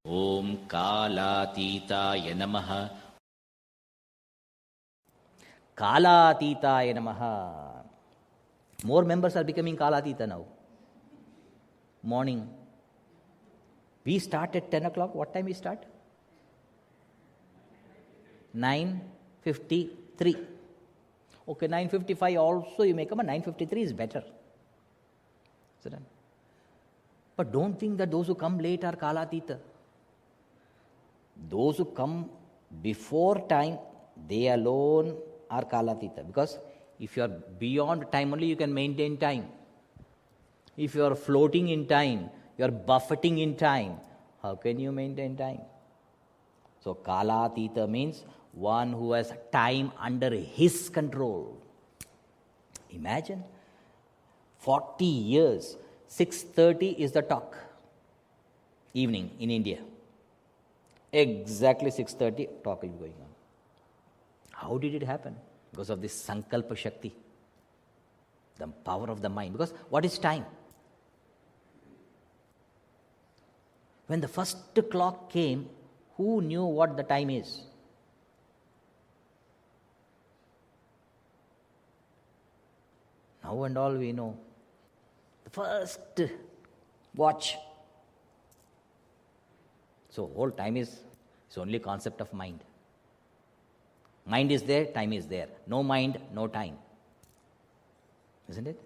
Om Kalatitaya Namaha. Kalatitaya Namaha. More members are becoming Kalatita now. Morning. We start at 10 o'clock. What time we start? 9:53. Okay, 9:55 also you may come, but 9:53 is better. But don't think that those who come late are Kalatita. Those who come before time, they alone are Kalatita. Because if you are beyond time only, you can maintain time. If you are floating in time, you are buffeting in time, how can you maintain time? So Kalatita means one who has time under his control. Imagine 40 years, 6:30 is the talk, evening in India. Exactly 6:30 talk is going on. How did it happen? Because of this Sankalpa Shakti, the power of the mind. Because what is time? When the first clock came, who knew what the time is? Now and all we know. The first watch. So whole time is only concept of mind. Mind is there, time is there. No mind, no time. Isn't it?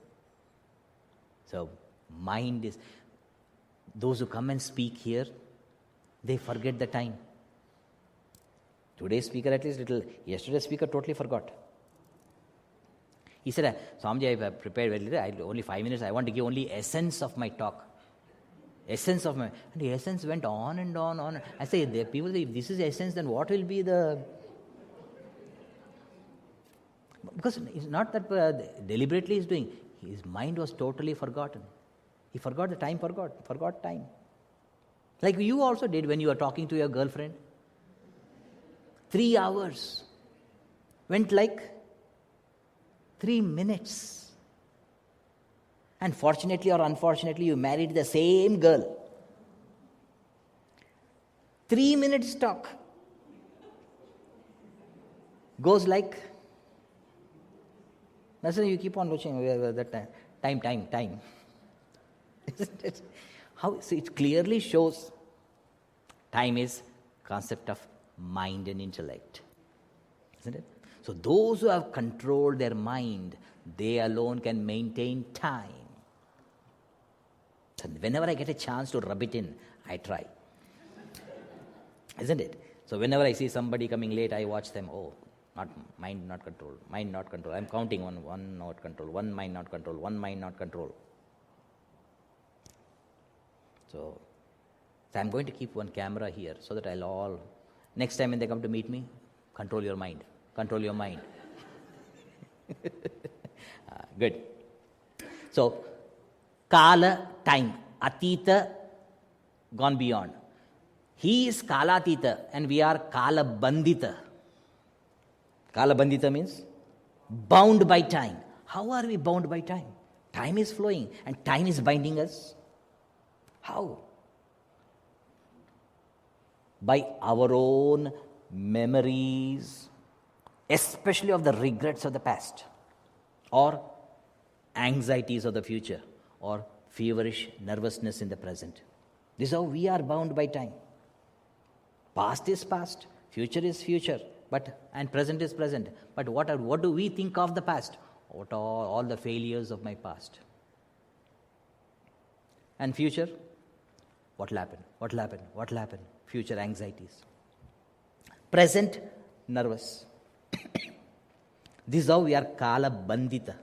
So mind is, those who come and speak here, they forget the time. Today's speaker at least little, yesterday's speaker totally forgot. He said, Swamiji, I have prepared very little, only 5 minutes, I want to give only essence of my talk. Essence of my, and the essence went on and on. I say, the people say, if this is essence, then what will be the, because it's not that deliberately he's doing, his mind was totally forgotten. He forgot the time, forgot time. Like you also did when you were talking to your girlfriend. 3 hours went like 3 minutes. And fortunately or unfortunately, you married the same girl. 3 minutes talk goes like, that's why you keep on watching that time. Isn't it? How? So it clearly shows time is concept of mind and intellect. Isn't it? So those who have controlled their mind, they alone can maintain time. So whenever I get a chance to rub it in, I try. Isn't it? So whenever I see somebody coming late, I watch them. Oh, mind not control. I'm counting one not control, one mind not control, one mind not control. So I'm going to keep one camera here so that I'll all, next time when they come to meet me, control your mind. Good. So, Kala, time. Atita, gone beyond. He is Kalatita and we are Kala Bandita. Kala Bandita means bound by time. How are we bound by time? Time is flowing and time is binding us. How? By our own memories, especially of the regrets of the past, or anxieties of the future, or feverish nervousness in the present. This is how we are bound by time. Past is past, future is future, and present is present. But what do we think of the past? What are all the failures of my past? And future? What will happen? Future anxieties. Present, nervous. This is how we are Kala Bandita.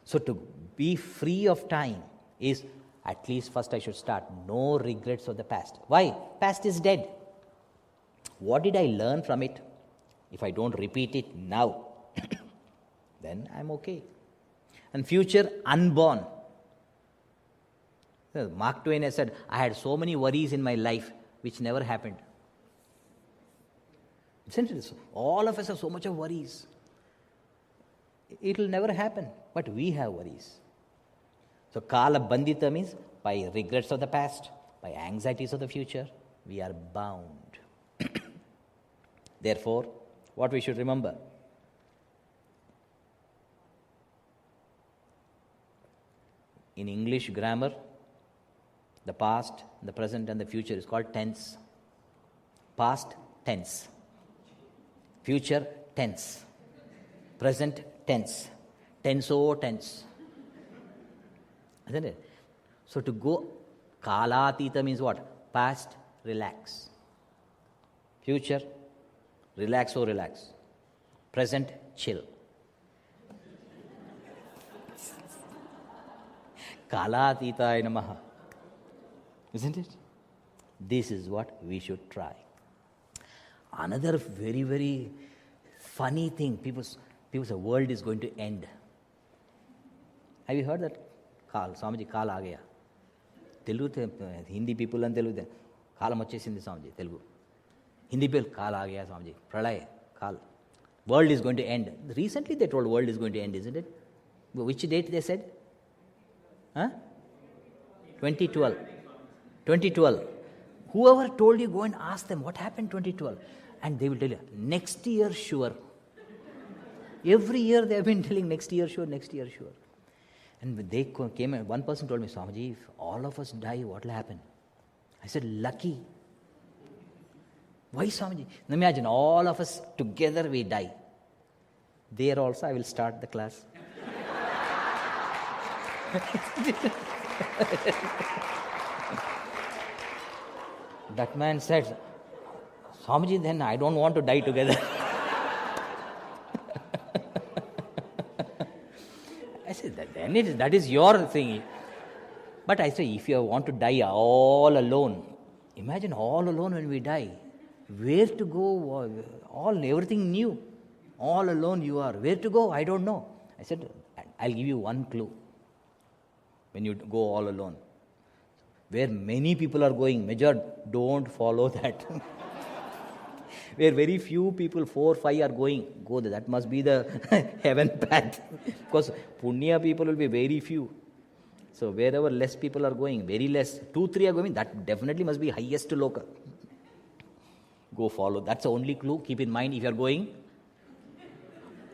So to be free of time is, at least first I should start, no regrets of the past. Why? Past is dead. What did I learn from it? If I don't repeat it now, then I'm okay. And future, unborn. Mark Twain has said, I had so many worries in my life which never happened. Isn't it? All of us have so much of worries. It will never happen, but we have worries. So Kala Bandita means by regrets of the past by anxieties of the future, we are bound. Therefore, what we should remember? In English grammar, the past, the present, and the future is called tense. Past, tense. Future, tense. Present, tense. Tenso, tense. Isn't it? So to go kalatita means what? Past, relax. Future, relax, oh relax. Present, chill. Kalatitaya namaha. Isn't it? This is what we should try. Another very, very funny thing, people say, the world is going to end. Have you heard that? Kaal, Swamiji, Kaal aa gaya. Telugu, Hindi people and Telugu, Kaalam vachesindi Swamiji, Telugu. Hindi people, Kaal aa gaya Swamiji, Pralay, Kaal. World is going to end. Recently they told world is going to end, isn't it? Which date they said? Huh? 2012. 2012. Whoever told you, go and ask them what happened 2012. And they will tell you, next year sure. Every year they have been telling next year sure, next year sure. And they came and one person told me, Swamiji, if all of us die, what will happen? I said, lucky. Why, Swamiji? Now imagine all of us together we die. There also I will start the class. That man said, Swamiji, then I don't want to die together. I said, that is your thing. But I say, if you want to die all alone, imagine all alone when we die. Where to go? Everything new. All alone you are. Where to go? I don't know. I said, I'll give you one clue. When you go all alone. Where many people are going, major, don't follow that. Where very few people, 4 or 5 are going, go there. That must be the heaven path. Because Punya people will be very few. So wherever less people are going, very less, 2, 3 are going, that definitely must be highest loka. Go follow. That's the only clue. Keep in mind if you are going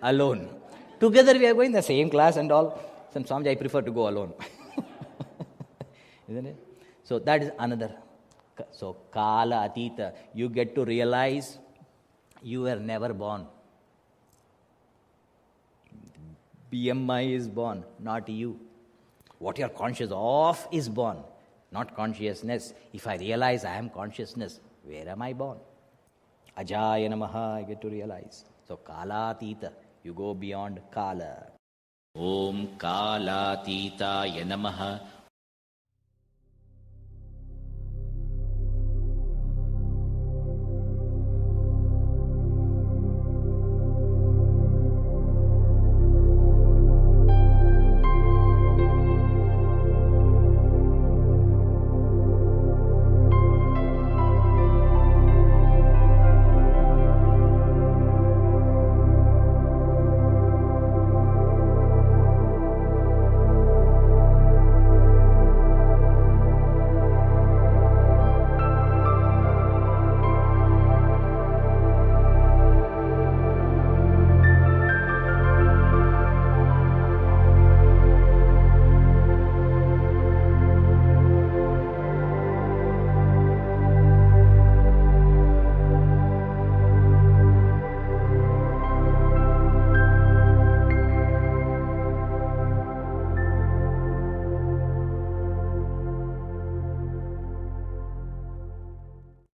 alone. Together we are going the same class and all. Sometimes I prefer to go alone. Isn't it? So that is another. So Kala Atita, you get to realize you were never born. BMI is born, not you. What you are conscious of is born, not consciousness. If I realize I am consciousness, where am I born? Ajaya Namaha, I get to realize. So Kala Atita, you go beyond Kala. Om Kalatitaya Namaha.